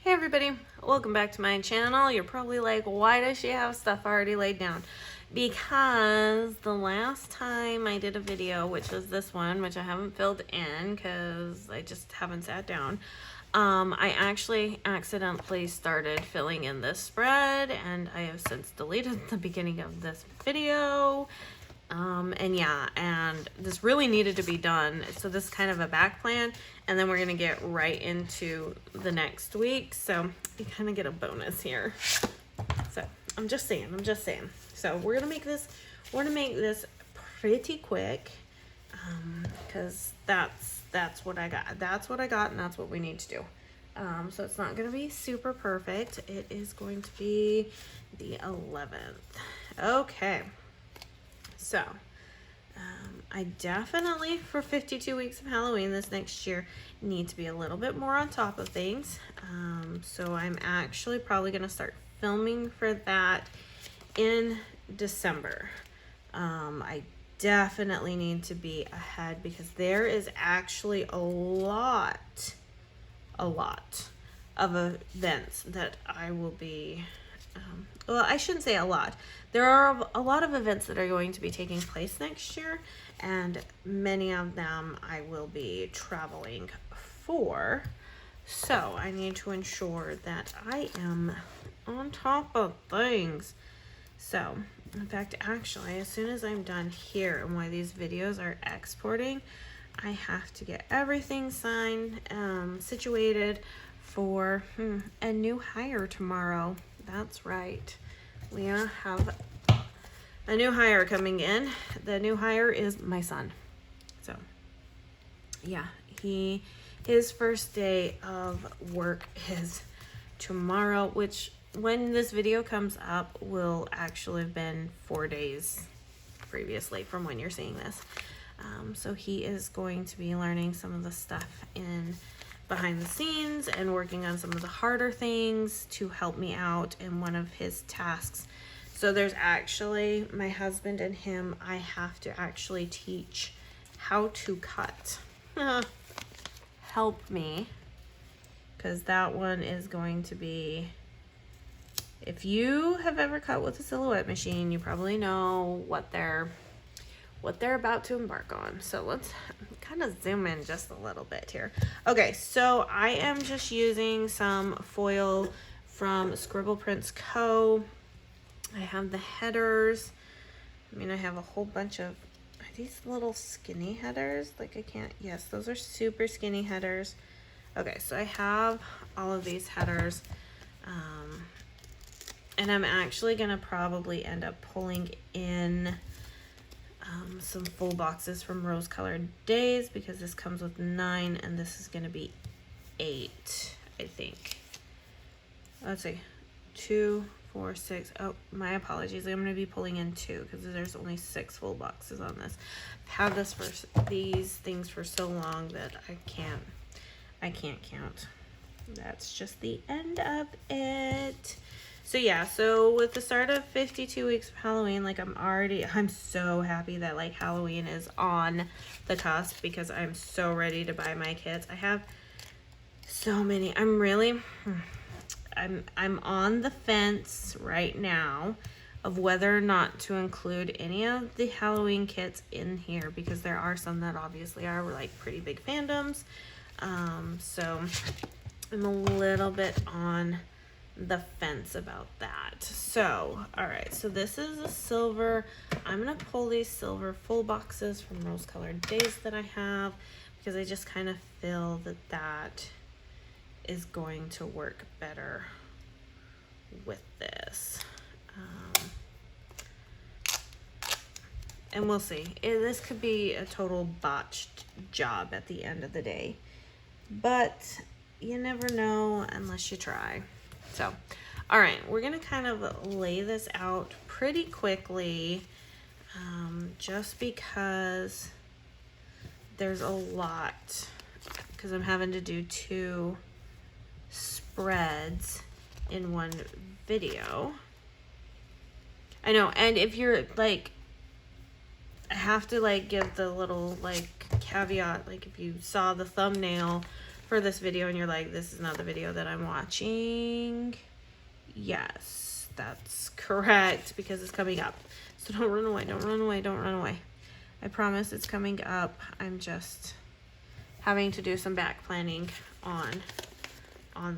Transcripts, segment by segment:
Hey everybody, welcome back to my channel. You're probably like, why does she have stuff already laid down? Because the last time I did a video, which was this one, which I haven't filled in because I just haven't sat down, I actually accidentally started filling in this spread and I have since deleted the beginning of this video. And this really needed to be done. So this is kind of a back plan, and then we're gonna get right into the next week. So you kind of get a bonus here. So I'm just saying. So we're gonna make this pretty quick, because that's what I got. That's what I got, and that's what we need to do. So it's not gonna be super perfect. It is going to be the 11th. Okay. So, I definitely, for 52 weeks of Halloween this next year, need to be a little bit more on top of things. So I'm actually probably going to start filming for that in December. I definitely need to be ahead because there is actually a lot of events that I will be, well, I shouldn't say a lot. There are a lot of events that are going to be taking place next year, and many of them I will be traveling for. So I need to ensure that I am on top of things. So, in fact, actually, as soon as I'm done here and while these videos are exporting, I have to get everything signed, situated for a new hire tomorrow. That's right. We have a new hire coming in. The new hire is my son. So, yeah, his first day of work is tomorrow, which when this video comes up will actually have been 4 days previously from when you're seeing this. So he is going to be learning some of the stuff in behind the scenes and working on some of the harder things to help me out in one of his tasks. So there's actually, my husband and him, I have to actually teach how to cut. Help me, because that one is going to be, if you have ever cut with a silhouette machine, you probably know what they're about to embark on. So let's kind of zoom in just a little bit here. Okay, so I am just using some foil from Scribble Prints Co. I have the headers. I mean, I have a whole bunch of, are these little skinny headers? Like I can't, yes, those are super skinny headers. Okay, so I have all of these headers. And I'm actually gonna probably end up pulling in some full boxes from Rose Colored Days because this comes with 9 and this is gonna be 8, I think. Let's see, 2, 4, 6. Oh, my apologies. I'm gonna be pulling in 2 because there's only 6 full boxes on this. I've had these things for so long that I can't count. That's just the end of it. So yeah, so with the start of 52 weeks of Halloween, like I'm so happy that like Halloween is on the cusp because I'm so ready to buy my kits. I have so many. I'm on the fence right now of whether or not to include any of the Halloween kits in here because there are some that obviously are like pretty big fandoms. So I'm a little bit on the fence about that. So, all right, so this is a silver. I'm gonna pull these silver full boxes from Rose Colored Days that I have because I just kind of feel that is going to work better with this. And we'll see. This could be a total botched job at the end of the day, but you never know unless you try. So, all right, we're gonna kind of lay this out pretty quickly, just because there's a lot, because I'm having to do 2 spreads in one video. I know, and if you're like, I have to like give the little like caveat, like if you saw the thumbnail for this video and you're like, this is not the video that I'm watching, yes, that's correct, because it's coming up. So don't run away, don't run away, don't run away. I promise it's coming up. I'm just having to do some back planning on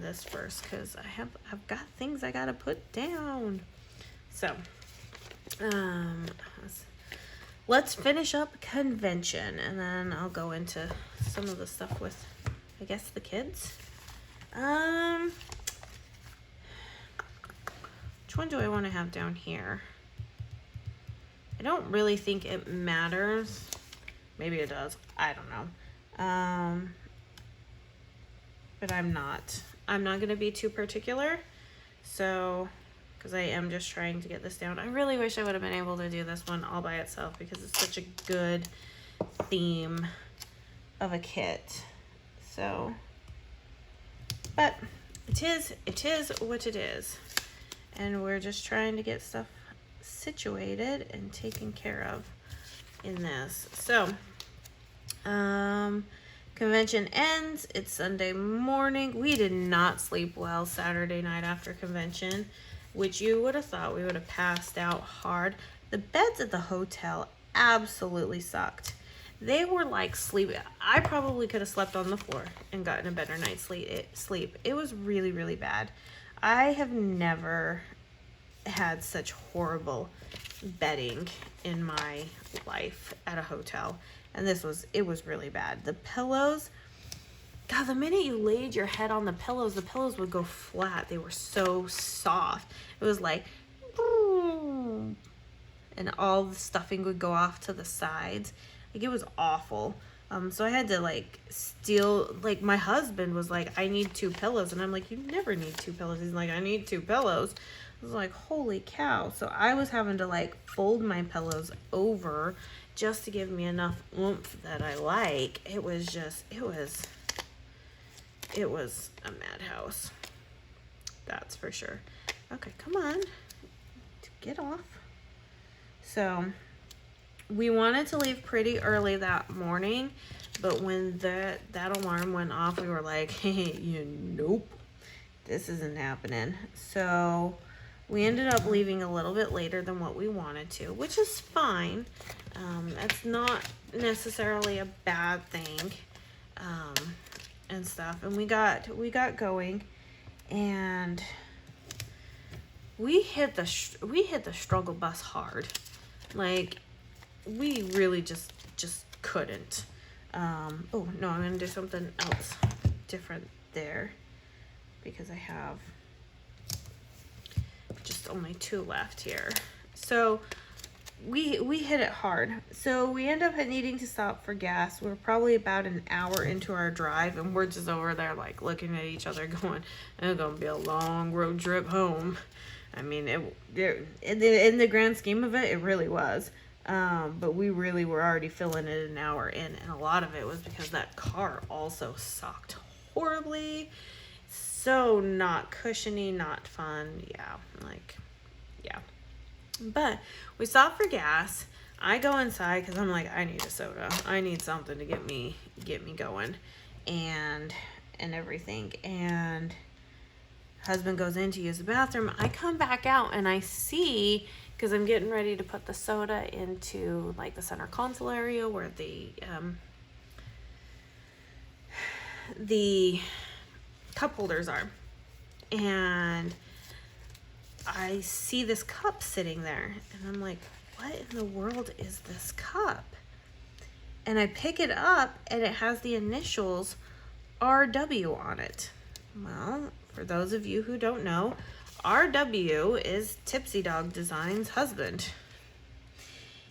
this first, because I've got things I gotta put down. So let's finish up convention, and then I'll go into some of the stuff with, I guess, the kids. Which one do I want to have down here? I don't really think it matters. Maybe it does. I don't know. But I'm not going to be too particular. So, because I am just trying to get this down. I really wish I would have been able to do this one all by itself, because it's such a good theme of a kit. So, but it is what it is. And we're just trying to get stuff situated and taken care of in this. So, convention ends. It's Sunday morning. We did not sleep well Saturday night after convention, which you would have thought we would have passed out hard. The beds at the hotel absolutely sucked. They were like sleeping. I probably could have slept on the floor and gotten a better night's sleep. It was really, really bad. I have never had such horrible bedding in my life at a hotel, and it was really bad. The pillows, God, the minute you laid your head on the pillows would go flat. They were so soft. It was like, and all the stuffing would go off to the sides. Like, it was awful. So I had to my husband was like, I need 2 pillows. And I'm like, you never need 2 pillows. He's like, I need 2 pillows. I was like, holy cow. So I was having to fold my pillows over just to give me enough oomph that I like. It was a madhouse. That's for sure. Okay, come on. Get off. So we wanted to leave pretty early that morning, but when that alarm went off, we were like, hey, nope, this isn't happening. So we ended up leaving a little bit later than what we wanted to, which is fine. It's not necessarily a bad thing, and stuff. And we got going, and we hit the struggle bus hard. Like, we really just couldn't. Oh no, I'm gonna do something else different there, because I have just only 2 left here. So we hit it hard. So we end up needing to stop for gas. We're probably about an hour into our drive, and we're just over there looking at each other going, it's gonna be a long road trip home. I mean, in the grand scheme of it, it really was. But we really were already filling it an hour in, and a lot of it was because that car also sucked horribly. So not cushiony, not fun. Yeah. But we stopped for gas. I go inside because I'm like, I need a soda. I need something to get me going, and everything. And husband goes in to use the bathroom. I come back out and I see, because I'm getting ready to put the soda into the center console area where the cup holders are, and I see this cup sitting there, and I'm like, what in the world is this cup? And I pick it up, and it has the initials RW on it. Well, for those of you who don't know, RW is Tipsy Dog Design's husband.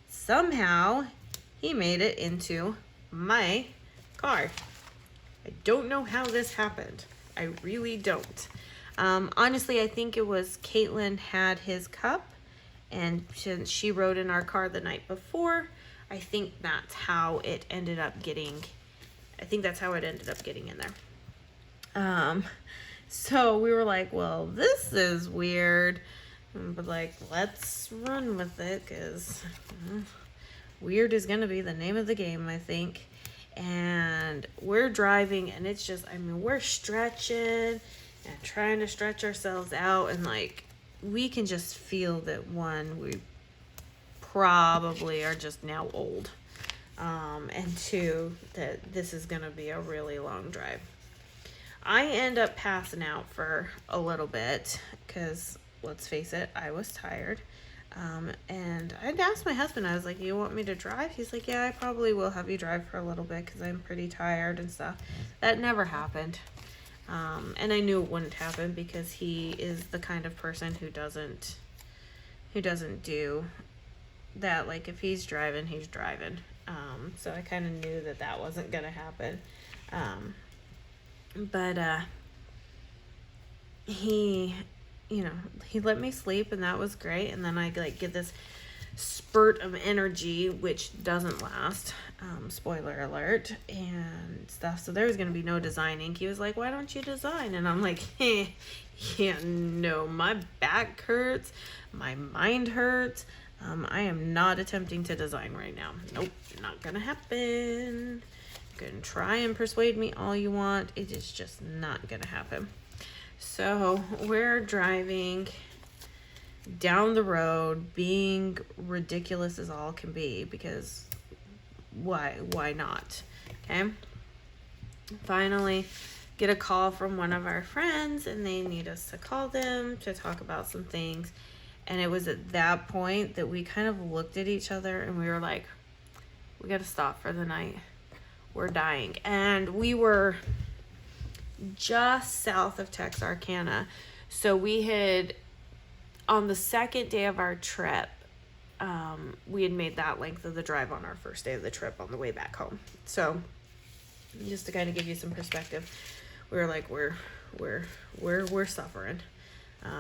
Somehow, he made it into my car. I don't know how this happened. I really don't. Honestly, I think it was Caitlin had his cup, and since she rode in our car the night before, I think that's how it ended up getting in there. So we were like, well, this is weird, but let's run with it, because weird is gonna be the name of the game, I think. and we're driving, and it's just, I mean, we're stretching and trying to stretch ourselves out, and like we can just feel that we probably are just now old, and two, that this is gonna be a really long drive. I end up passing out for a little bit because, let's face it, I was tired. And I'd asked my husband, I was like, you want me to drive? He's like, yeah, I probably will have you drive for a little bit because I'm pretty tired and stuff. That never happened. And I knew it wouldn't happen because he is the kind of person who doesn't do that. Like, if he's driving, he's driving. So I kind of knew that wasn't going to happen. But he let me sleep, and that was great. And then I like get this spurt of energy, which doesn't last, spoiler alert, and stuff. So there was going to be no designing. He was like, why don't you design? And I'm like, yeah, no, my back hurts, my mind hurts. I am not attempting to design right now. Nope, not gonna happen. You can try and persuade me all you want. It is just not gonna happen. So we're driving down the road, being ridiculous as all can be, because why not? Okay. Finally get a call from one of our friends, and they need us to call them to talk about some things. And it was at that point that we kind of looked at each other and we were like, we got to stop for the night. We're dying. And we were just south of Texarkana. So we had, on the second day of our trip, we had made that length of the drive on our first day of the trip on the way back home. So just to kind of give you some perspective, we were like, we're suffering.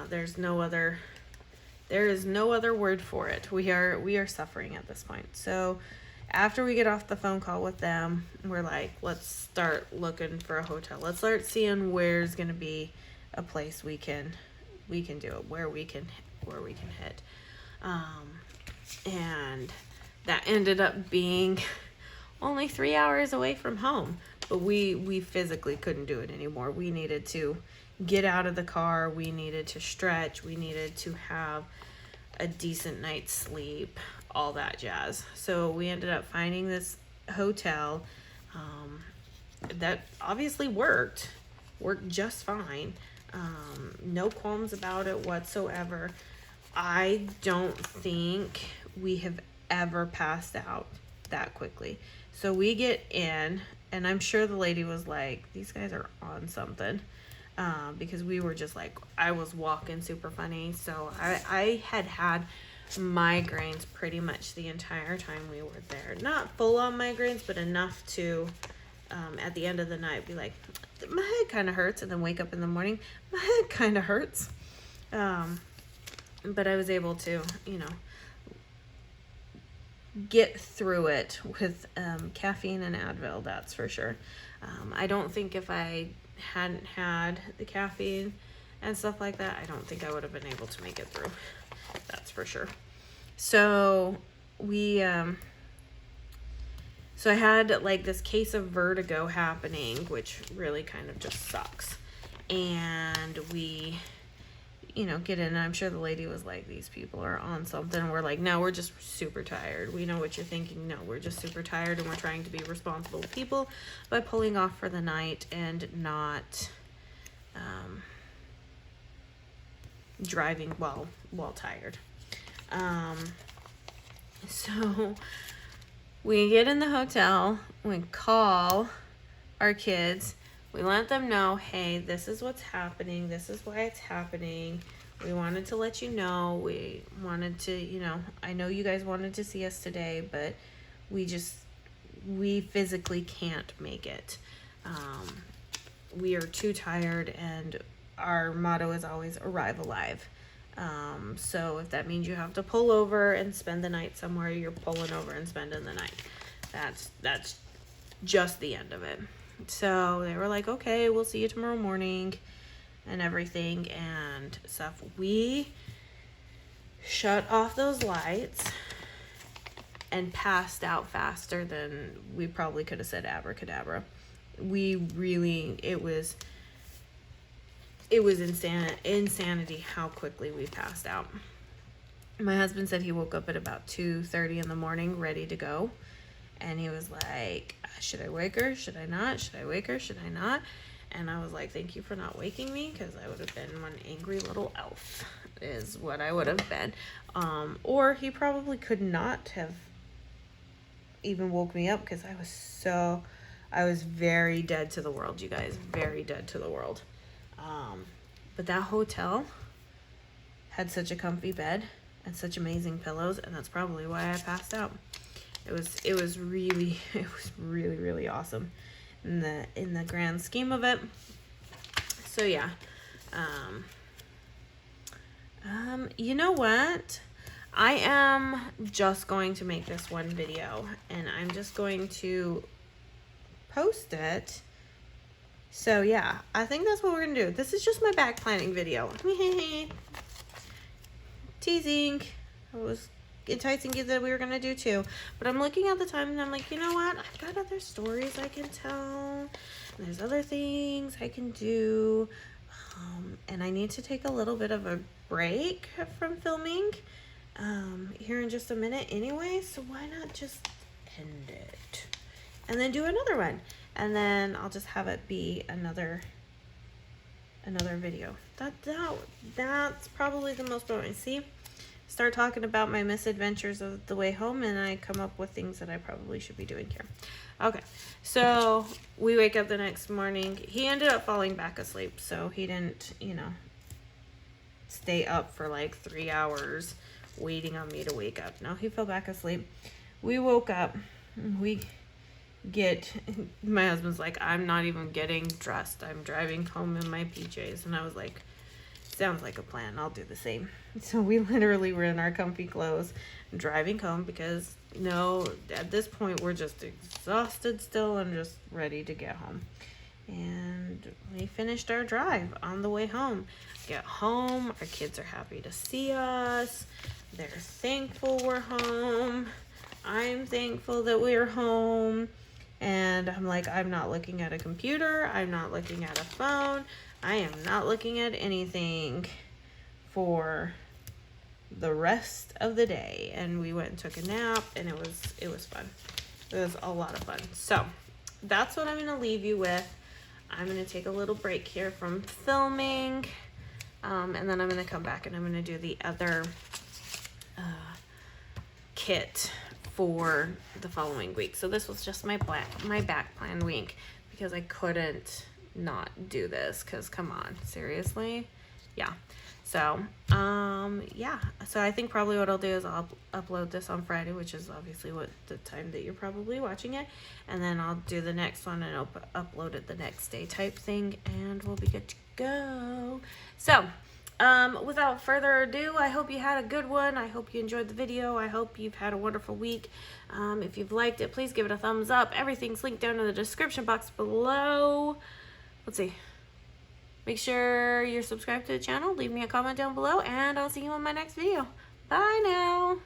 There is no other word for it. We are suffering at this point. So after we get off the phone call with them, we're like, let's start looking for a hotel. Let's start seeing where's going to be a place we can do it, where we can hit. And that ended up being only 3 hours away from home, but we physically couldn't do it anymore. We needed to get out of the car. We needed to stretch. We needed to have a decent night's sleep, all that jazz. So we ended up finding this hotel that obviously worked just fine. No qualms about it whatsoever. I don't think we have ever passed out that quickly. So we get in, and I'm sure the lady was like, these guys are on something. Because we were just like, I was walking super funny. So I had migraines pretty much the entire time we were there. Not full on migraines, but enough to, at the end of the night, be like, my head kind of hurts, and then wake up in the morning, my head kind of hurts. But I was able to, get through it with caffeine and Advil, that's for sure. I don't think if I hadn't had the caffeine and stuff like that, I don't think I would have been able to make it through. That's for sure. So so I had like this case of vertigo happening, which really kind of just sucks. And we, get in, and I'm sure the lady was like, these people are on something. And we're like, no, we're just super tired. We know what you're thinking. No, we're just super tired, and we're trying to be responsible people by pulling off for the night and not driving while tired. So we get in the hotel, we call our kids, we let them know, hey, this is what's happening, this is why it's happening. We wanted to let you know. We wanted to, I know you guys wanted to see us today, but we physically can't make it. We are too tired, and our motto is always arrive alive. So if that means you have to pull over and spend the night somewhere, you're pulling over and spending the night. That's just the end of it. So they were like, okay, we'll see you tomorrow morning and everything and stuff. We shut off those lights, and passed out faster than we probably could have said abracadabra. We really, it was insanity how quickly we passed out. My husband said he woke up at about 2:30 in the morning ready to go. And he was like, should I wake her? Should I not? Should I wake her? Should I not? And I was like, thank you for not waking me, because I would have been one angry little elf is what I would have been. Or he probably could not have even woke me up, because I was very dead to the world, you guys, very dead to the world. But that hotel had such a comfy bed and such amazing pillows, and that's probably why I passed out. It was really really awesome in the grand scheme of it. So yeah, you know what? I am just going to make this one video, and I'm just going to post it. So yeah, I think that's what we're gonna do. This is just my back planning video. Teasing. I was enticing you that we were gonna do too, but I'm looking at the time and I'm like, you know what? I've got other stories I can tell. And there's other things I can do. And I need to take a little bit of a break from filming here in just a minute anyway, so why not just end it and then do another one, and then I'll just have it be another video. That's probably the most boring. See, start talking about my misadventures of the way home, and I come up with things that I probably should be doing here. Okay, so we wake up the next morning. He ended up falling back asleep, so he didn't, stay up for like 3 hours waiting on me to wake up. No, he fell back asleep. We woke up. My husband's like, I'm not even getting dressed. I'm driving home in my PJs. And I was like, sounds like a plan. I'll do the same. So we literally were in our comfy clothes driving home, because at this point we're just exhausted still and just ready to get home. And we finished our drive on the way home. Get home, our kids are happy to see us. They're thankful we're home. I'm thankful that we're home. And I'm like, I'm not looking at a computer. I'm not looking at a phone. I am not looking at anything for the rest of the day. And we went and took a nap, and it was fun. It was a lot of fun. So that's what I'm going to leave you with. I'm going to take a little break here from filming. And then I'm going to come back and I'm going to do the other kit for the following week. So this was just my back plan week, because I couldn't not do this, because come on, seriously. Yeah. So yeah, so I think probably what I'll do is I'll upload this on Friday, which is obviously what the time that you're probably watching it, and then I'll do the next one and upload it the next day type thing, and we'll be good to go. So without further ado, I hope you had a good one. I hope you enjoyed the video. I hope you've had a wonderful week. If you've liked it, please give it a thumbs up. Everything's linked down in the description box below. Let's see. Make sure you're subscribed to the channel. Leave me a comment down below, and I'll see you on my next video. Bye now.